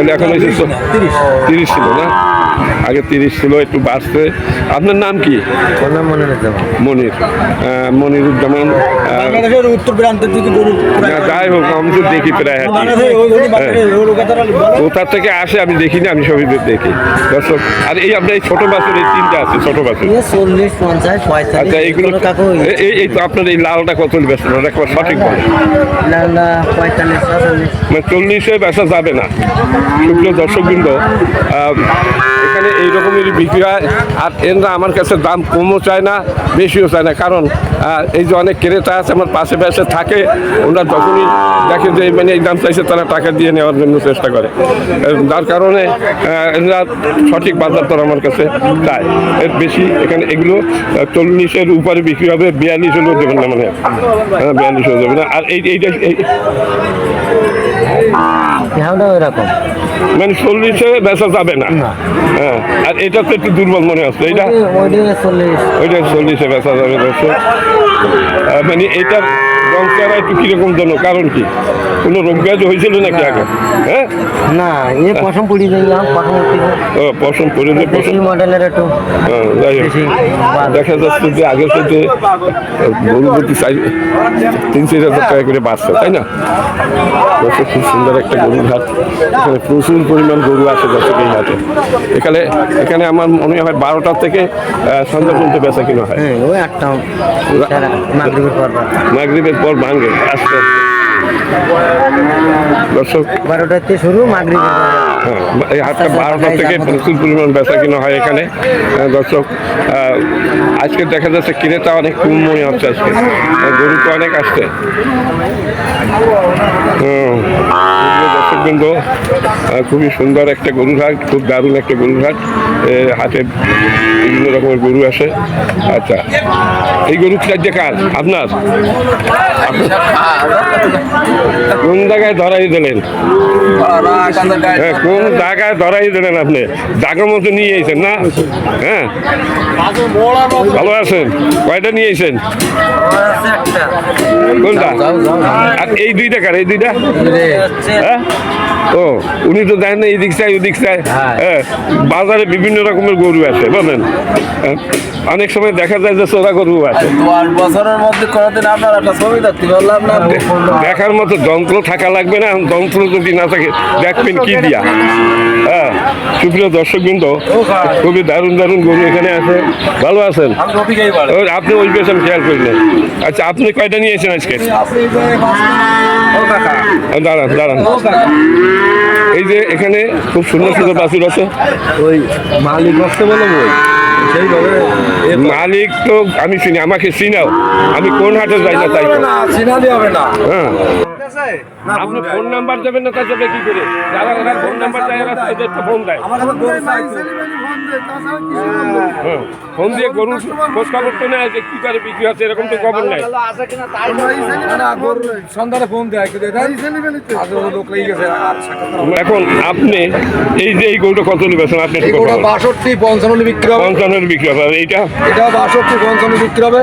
তাহলে এখন এসে 30 ছিল না, আগে 30 ছিল, একটু বাড়ছে। আপনার নাম কি? মনির, মনিরুজ্জামান। উত্তর প্রান্তের দিকে গরু যাই হোক, আমি তো দেখি প্রায় কোথা থেকে আসে আমি দেখি না, আমি সবই দেখি দর্শক। আর এই আপনার এই ছোট বাছুর, এই 3টা আছে ছোট বাছুর, 40, 50, 45। আচ্ছা এইগুলো এই তো আপনার এই লালটা কত বেচা একবার সঠিক বলেন? লালটা 45, 46। মানে 40-এ বেচা যাবে না। সুপ্রিয় দর্শকবৃন্দ, এখানে এই রকমেরই বিক্রি হয়। আর এরা আমার কাছে দাম কমও চায় না, বেশিও চায় না, কারণ এই যে অনেক ক্রেতা আছে আমার পাশে পাশে থাকে, ওরা যখনই দেখে যে মানে এই দাম চাইছে তারা টাকা দিয়ে নেওয়ার জন্য চেষ্টা করে, যার কারণে এরা সঠিক বাজার দর আমার কাছে চায়। এর বেশি এখানে এগুলো 40-এর উপরে বিক্রি হবে, 42 হলেও দেবেন না, মানে 42 হলেও দেবেন না। আর এইটা এরকম মানে 40-এ বেচা যাবে না। হ্যাঁ, আর এটা তো একটু দুর্বল মনে হচ্ছে, ওইটা 40-এ বেচা যাবে। মানে এইটার রং চেহারা একটু কিরকম জন্য, কারণ কি কোনো রোগ ব্যাধি হয়েছিল নাকি আগে? হ্যাঁ না, পশম পড়ি যায়, পশম পড়ে যায়, পশম মডেলের একটু। যাই হোক, দেখা যাচ্ছে যে আগের থেকে গরু প্রতি 3-4 হাজার টাকা করে বাড়ছে, তাই না? খুব সুন্দর একটা গরুর হাট, এখানে প্রচুর পরিমাণ গরু আছে দর্শক এই হাটে। এখানে আমার মনে হয় 12টা থেকে সন্ধ্যা পর্যন্ত বেচা কিনা হয়। ওই 8টা মাগরিবের পর ভাঙে আস্তে দর্শক। 12টাতে শুরু, মাগরিবের এই হাটটা 12টা থেকে প্রচুর পরিমাণ বেচা কিনা হয় এখানে দর্শক। আজকে দেখা যাচ্ছে ক্রেতা অনেক কম মনে হচ্ছে, আজকে গরু তো অনেক আসছে। দর্শকবৃন্দ, খুবই সুন্দর একটা গরুর হাট, খুব দারুণ একটা গরুর হাট। হাটে বিভিন্ন রকমের গরু আসে। আচ্ছা, এই গরু চারটে কার আপনার? কোন জায়গায় ধরাই দিলেন? কোন জায়গায় ধরাই দিলেন আপনি? জায়গা মতো নিয়ে এসেছেন না? হ্যাঁ, ভালো আছেন? কয়টা নিয়ে এসেছেন? কোনটা? আর এই 2টা কার? এই 2টা? হ্যাঁ, ও উনি তো দেখেন না, এই দিক চাই ওই দিক চাই। হ্যাঁ, বাজারে বিভিন্ন রকমের গরু আছে বলেন, অনেক সময় দেখা যায় যে চোরা গরু আছে। 10 বছরের মধ্যে কোনোদিন আপনার একটা ছবি দেখতে পারলাম না। দেখার মতো যন্ত্র থাকা লাগবে না, যন্ত্র যদি না থাকে দেখবেন কি দিয়া। হ্যাঁ, সুপ্রিয় দর্শকবৃন্দ, খুবই দারুণ দারুণ গরু এখানে আছে। ভালো আছেন? আপনি ওই পেছন খেয়াল করলেন। আচ্ছা, আপনি কয়টা নিয়েছেন আজকে? দাঁড়ান দাঁড়ান, এই যে এখানে খুব সুন্দর সুন্দর বাছুর আছে। ওই মালিক বসতে বলে বই মালিক তো আমি চিনি, আমাকে চিনাও, আমি কোন হাটে যাই না তাই হবে না। হ্যাঁ, আপনি ফোন নাম্বার দেবেন না, তার সাথে কি করে যারা ফোন নাম্বার দেয় এরা ফোন দেয়। ফোন দিয়ে গরুর খোঁজ খবর তো নেয় যে কি করে বিক্রি হচ্ছে, এরকম তো খবর নেই। সন্ধ্যারে ফোন দেয়, এখন আপনি এই যে এই গরুটা কত নেবেন? আপনি 62, 55 বিক্রি হবে। 55 বিক্রি হবে। আর এইটা? এটা 62, 55 বিক্রি হবে।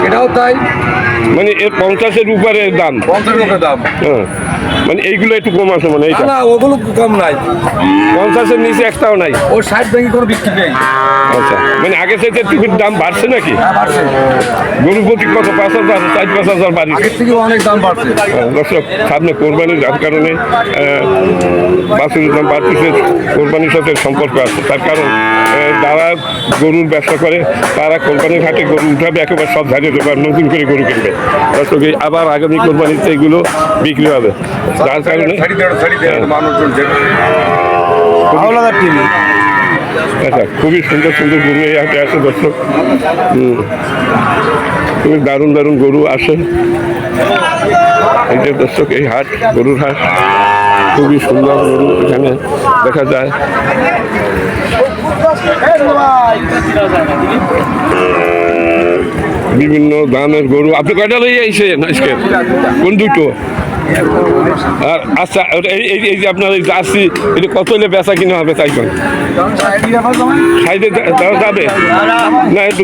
এটাও তাই, মানে এর 50-এর উপরে দাম। 50 দাম। হ্যাঁ, মানে এইগুলো একটু কম আছে, মানে এইটা না, ওগুলো কম নাই। 50-এর নিচে একটাও নাই। ও 60 ব্যাংকে কোনো বিক্রি নেই। আচ্ছা, মানে আগে থেকে টিকিট দাম বাড়ছে নাকি? গরু প্রতি কত? 5,000, 4-5,000 বাড়ি। আগের থেকে অনেক দাম বাড়ছে। দর্শক, সামনে কোরবানি, যার কারণে বাছুরের দাম বাড়তেছে। কোরবানির সাথে সম্পর্ক আছে, তার কারণ যারা গরুর ব্যবসা করে তারা কোরবানির হাটে গরু উঠাবে, একেবারে সব ঝাড়িয়ে দেবে, আর নতুন করে গরু কিনবে। দর্শক, আবার আগামী কোরবানিতে এগুলো বিক্রি হবে, যার কারণে আচ্ছা, খুবই সুন্দর সুন্দর গরু এই হাটে আসে দর্শক। খুবই দারুণ দারুণ গরু আসে এই যে দর্শক। এই হাট গরুর হাট, খুবই সুন্দর গরু এখানে দেখা যায়। বিভিন্ন দামের গরু। আপনি কয়টা লইয়ে আইছেন আজকে? কোন দুটো? আর আচ্ছা, এই যে আপনার এই জার্সি, এটা কত হলে বেচা কিনা হবে তাই কোন? সাইডে দেওয়া যাবে না? একটু